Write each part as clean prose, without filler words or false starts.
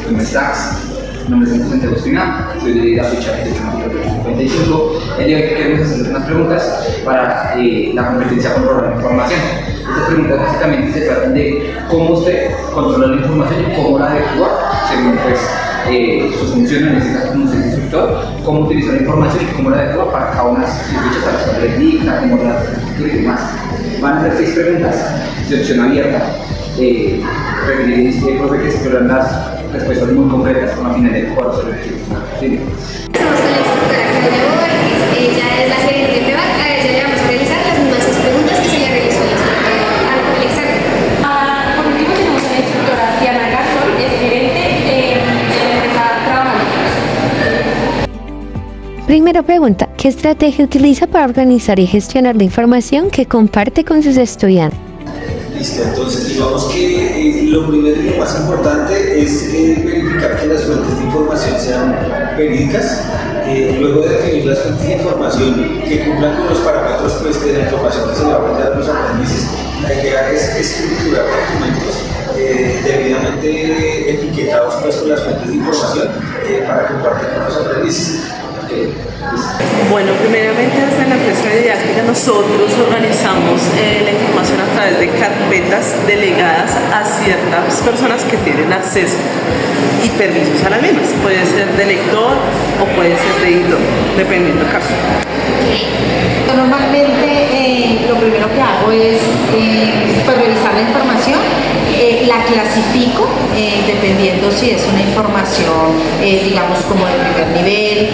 ¿Cómo estás? Mi nombre es Santiago Espina, soy de la ficha 58. El día de hoy queremos hacer unas preguntas para la competencia con programa de información. Estas preguntas básicamente se tratan de cómo usted controla la información y cómo la adecua según sus funciones, en este caso como usted es instructor, cómo utiliza la información y cómo la adecua para cada una de sus fichas a las cuales dicta, cómo la estructura y demás. Van a ser 6 preguntas de opción abierta. Preferiréis profe que se exploran las respuestas muy concretas con la finalidad de jugar sobre el equipo. Sí. Estamos con la instructora Carolina Borges, ella es la gerente de PEVAC. A ella le vamos a realizar las mismas 6 preguntas que se le realizó al instructor Alexander. Por último tenemos a la instructora Diana Garzón, es gerente en la empresa trabajando. Primera pregunta, ¿qué estrategia utiliza para organizar y gestionar la información que comparte con sus estudiantes? Listo, entonces digamos que lo primero y lo más importante es verificar que las fuentes de información sean verídicas. Luego de definir las fuentes de información que cumplan con los parámetros pues, de la información que se le va a brindar a los aprendices, la idea es estructurar documentos debidamente etiquetados pues, con las fuentes de información para compartir con los aprendices. Bueno, primeramente desde la empresa didáctica nosotros organizamos la información a través de carpetas delegadas a ciertas personas que tienen acceso y permisos a las mismas. Puede ser de lector o puede ser de editor, dependiendo del caso. Normalmente lo primero que hago es pues, revisar la información, la clasifico dependiendo si es una información digamos como de primer nivel,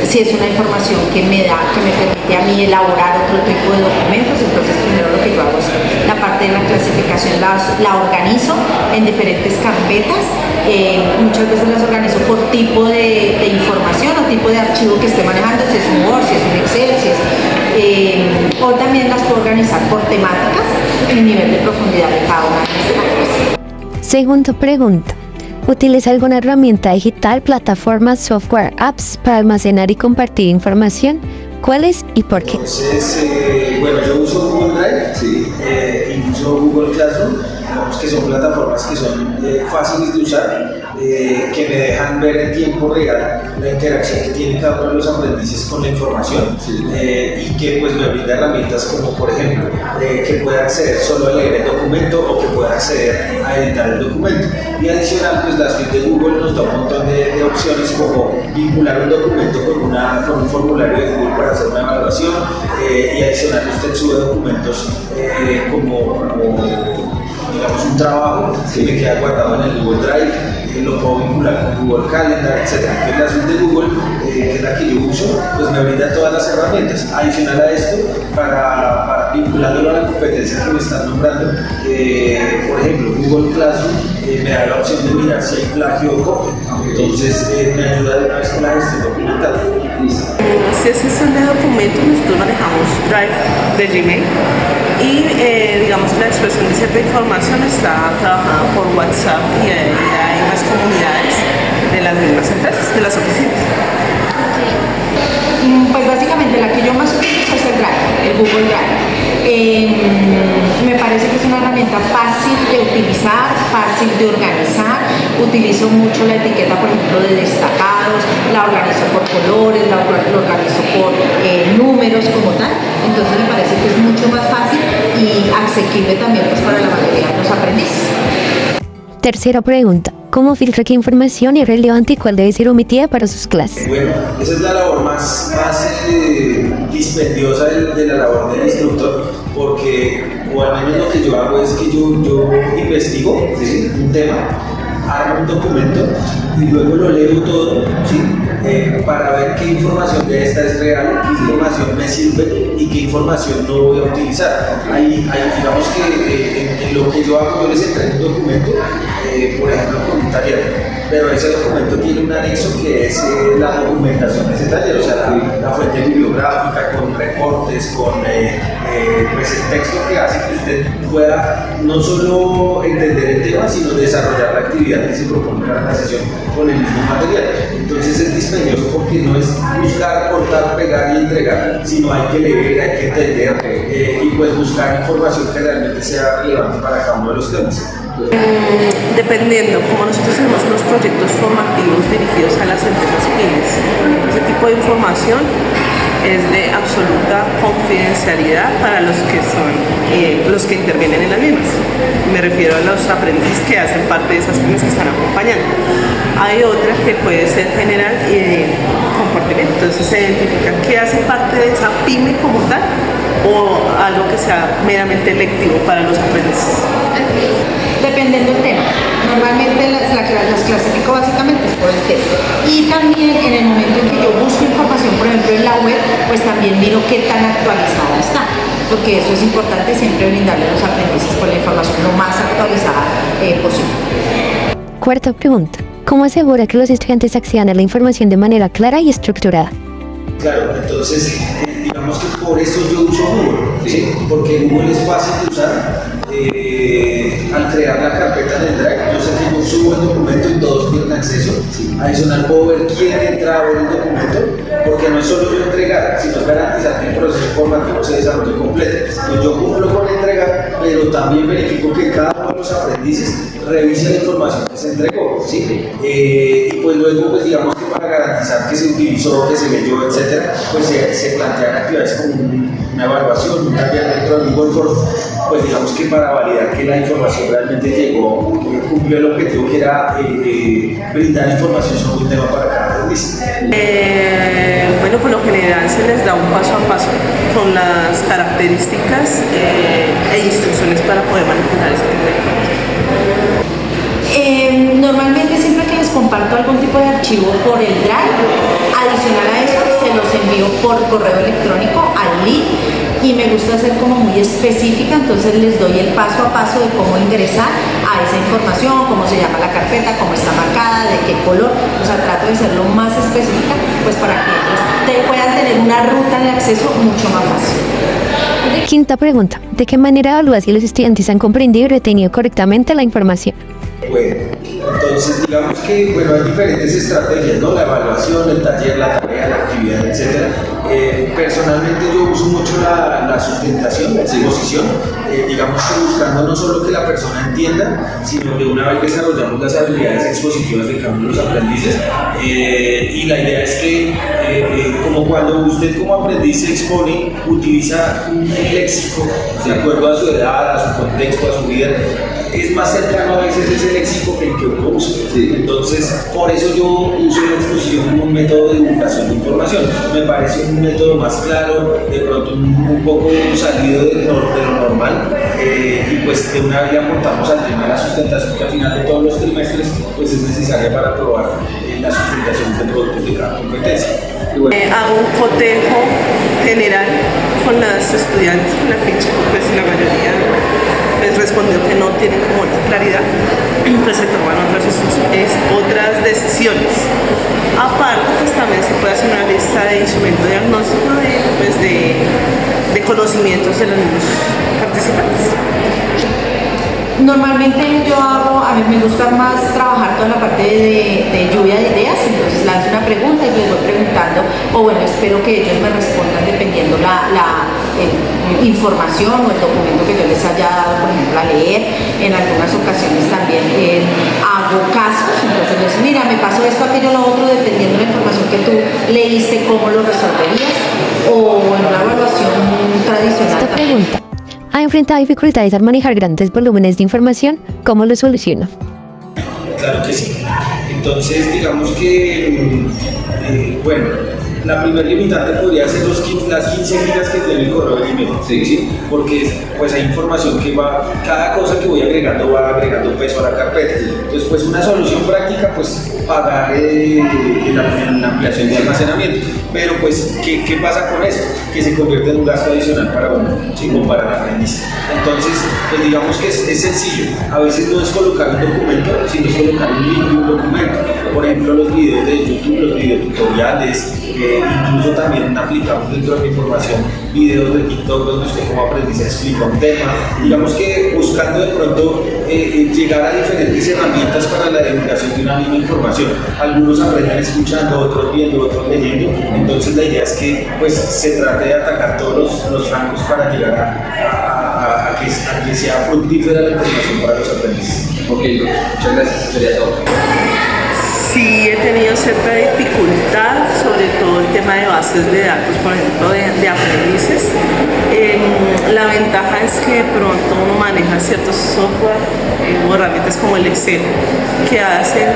si es una información que me permite a mí elaborar otro tipo de documentos. Entonces primero lo que yo hago es la parte de la clasificación, la organizo en diferentes carpetas. Muchas veces las organizo por tipo de información o tipo de archivo que esté manejando, si es un Word, si es un Excel, si es, o también las puedo organizar por temáticas y nivel de profundidad de cada una de estas carpetas. Segunda pregunta, ¿utiliza alguna herramienta digital, plataformas, software, apps para almacenar y compartir información? ¿Cuáles y por qué? Entonces, bueno, yo uso Google Drive, sí, y uso Google Classroom, digamos que son plataformas que son fáciles de usar, que me dejan ver en tiempo real la interacción que tiene cada uno de los aprendices con la información, sí. Y que pues me brinda herramientas como por ejemplo que pueda acceder solo a leer el documento o que pueda acceder a editar el documento. Y adicional, pues la suite de Google nos da un montón de opciones como vincular un documento con un formulario de Google para hacer una evaluación, y adicional usted sube documentos como digamos un trabajo que me queda guardado en el Google Drive, lo puedo vincular con Google Calendar, etc. Entonces la suite de Google, que es la que yo uso, pues me brinda todas las herramientas. Adicional a esto, para vinculándolo a la competencia que me están nombrando, por ejemplo, Google Classroom me da la opción de mirar si hay plagio o copia. Entonces me ayuda de una vez con la gestión documental. Si es gestión de documentos, nosotros manejamos Drive de Gmail y digamos la expresión de cierta información está trabajada por WhatsApp y hay más comunidades de las mismas empresas, de las oficinas. Pues básicamente la que yo más utilizo es el Drive, el Google Drive. Me parece que es una herramienta fácil de utilizar, fácil de organizar. Utilizo mucho la etiqueta, por ejemplo, de destacados, la organizo por colores, la organizo por números como tal. Entonces me parece que es mucho más fácil y asequible también pues, para la mayoría de los aprendices. Tercera pregunta, ¿cómo filtra qué información es relevante y cuál debe ser omitida para sus clases? Bueno, esa es la labor más dispendiosa de la labor del instructor, porque o al menos lo que yo hago es que yo investigo, ¿sí?, un tema, armo un documento y luego lo leo todo, ¿sí?, para ver qué información de esta es real, qué información me sirve y qué información no voy a utilizar. Digamos que en lo que yo hago, yo les entrego un documento, por ejemplo, con un taller, pero ese documento tiene un anexo que es la documentación de ese taller, o sea, la fuente bibliográfica con recortes, con pues el texto que hace que usted pueda no solo entender el tema, sino desarrollar la actividad que se propone para la sesión con el mismo material. Entonces es dispendioso porque no es buscar, cortar, pegar y entregar, sino hay que leer, hay que entender y pues buscar información que realmente sea relevante para cada uno de los temas. Dependiendo, como nosotros tenemos unos proyectos formativos dirigidos a las empresas pymes, ese tipo de información es de absoluta confidencialidad para los que son los que intervienen en las mismas. Me refiero a los aprendices que hacen parte de esas pymes que están acompañando. Hay otra que puede ser general y de comportamiento, entonces se identifica qué hace parte de esa pyme como tal o algo que sea meramente lectivo para los aprendices. Dependiendo del tema. Normalmente las clasifico básicamente por el tema. Y también en el momento en que yo busco información, por ejemplo en la web, pues también miro qué tan actualizada está. Porque eso es importante, siempre brindarle a los aprendices por la información lo más actualizada posible. Cuarta pregunta. ¿Cómo asegura que los estudiantes accedan a la información de manera clara y estructurada? Claro, entonces digamos que por eso yo uso Google, ¿sí? Porque Google es fácil de usar. Al crear la carpeta en el Drive, yo sé que yo subo el documento y todos tienen acceso. Adicional puedo ver quién entra a ver el documento, porque no es solo yo entregar, sino garantizar que el proceso formativo se desarrolle completo. Pues yo cumplo con entregar, pero también verifico que cada uno de los aprendices revise la información que se entregó, ¿sí? Y pues luego, pues digamos que para garantizar que se utilizó, que se leyó, etcétera, pues se plantean actividades como una evaluación, un taller dentro del Google Form, pues digamos que para validar que la información realmente llegó, cumplió el objetivo que era brindar información sobre un tema para cada aprendiz. Bueno, por lo general se les da un paso a paso con las características e instrucciones para poder manipular ese tipo de información. Normalmente siempre que les comparto algún tipo de archivo por el Drive, adicional a eso se los envío por correo electrónico al link y me gusta ser como muy específica, entonces les doy el paso a paso de cómo ingresar a esa información, cómo se llama la carpeta, cómo está marcada, de qué color, o sea, trato de ser lo más específica pues para que ellos puedan tener una ruta de acceso mucho más fácil. Quinta pregunta. ¿De qué manera evalúas si los estudiantes han comprendido y retenido correctamente la información? Bueno, entonces digamos que hay diferentes estrategias, ¿no? La evaluación, el taller, la tarea, la actividad, etc. Personalmente yo uso mucho la sustentación, la exposición, digamos que buscando no solo que la persona entienda, sino que una vez desarrollamos las habilidades expositivas de cada uno de los aprendices, y la idea es que como cuando usted como aprendiz se expone, utiliza un léxico de acuerdo a su edad, a su contexto, a su vida, es más cercano a veces ese léxico que el que uno usa. ¿Sí? Entonces, por eso yo uso la exposición como un método de divulgación de información. Me parece un método más claro, de pronto un poco salido de lo normal, y pues de una vez le aportamos al tema de la sustentación, que al final de todos los trimestres pues es necesaria para probar la sustentación de productos de cada competencia. Hago un cotejo general con las estudiantes, con la ficha, pues la mayoría les respondió que no tienen como la claridad, pues se toman otras decisiones. Aparte, pues también se puede hacer una lista de instrumento diagnóstico de conocimientos de los mismos participantes. Normalmente a mí me gusta más trabajar toda la parte de lluvia de ideas, entonces lanzo una pregunta y les voy preguntando, o bueno, espero que ellos me respondan dependiendo la información o el documento que yo les haya dado, por ejemplo, a leer. En algunas ocasiones también hago casos, entonces les digo, mira, me pasó esto, aquello, lo otro, dependiendo de la información que tú leíste, cómo lo resolverías, o en una evaluación tradicional. Esta pregunta. ¿Ha enfrentado dificultades al manejar grandes volúmenes de información? ¿Cómo lo soluciona? Claro que sí. Entonces, digamos que, la primera limitante podría ser las 15 gigas que tiene el correo de email, ¿sí? Porque pues hay información que cada cosa que voy agregando va agregando peso a la carpeta. Entonces, pues una solución práctica, pues pagar la ampliación de almacenamiento. Pero pues, ¿qué pasa con esto? Que se convierte en un gasto adicional para uno, ¿sí? Como para el aprendiz. Entonces, pues digamos que es sencillo. A veces no es colocar un documento, sino es colocar un link de un documento. Por ejemplo, los videos de YouTube, los videotutoriales, Incluso también aplicamos dentro de mi formación videos de TikTok donde usted como aprendiz explica un tema. Digamos que buscando de pronto llegar a diferentes herramientas para la educación de una misma información. Algunos aprenden escuchando, otros viendo, otros leyendo. Entonces la idea es que pues, se trate de atacar todos los francos para llegar a que sea fructífera la información para los aprendices. Ok, muchas gracias, eso sería todo. Sí he tenido cierta dificultad, sobre todo el tema de bases de datos, por ejemplo, de aprendices. La ventaja es que de pronto uno maneja ciertos software o herramientas como el Excel que hacen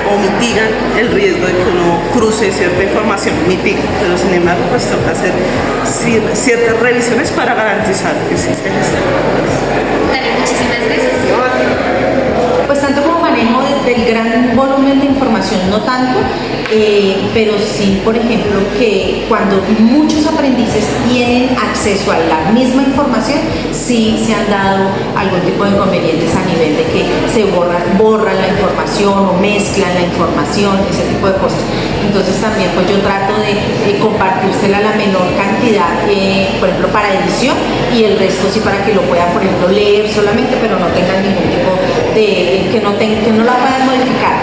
o mitigan el riesgo de que uno cruce cierta información, pero sin embargo pues toca hacer ciertas revisiones para garantizar que sí se gestiona. Dale, muchísimas gracias. Pues tanto como manejo del gran volumen de información, no tanto, pero sí, por ejemplo, que cuando muchos aprendices tienen acceso a la misma información, sí se han dado algún tipo de inconvenientes a nivel de que se borran la información o mezclan la información, ese tipo de cosas. Entonces también pues yo trato de compartírsela la menor cantidad, por ejemplo, para edición, y el resto sí para que lo puedan, por ejemplo, leer solamente, pero no tengan ningún tipo de, que no la puedan modificar.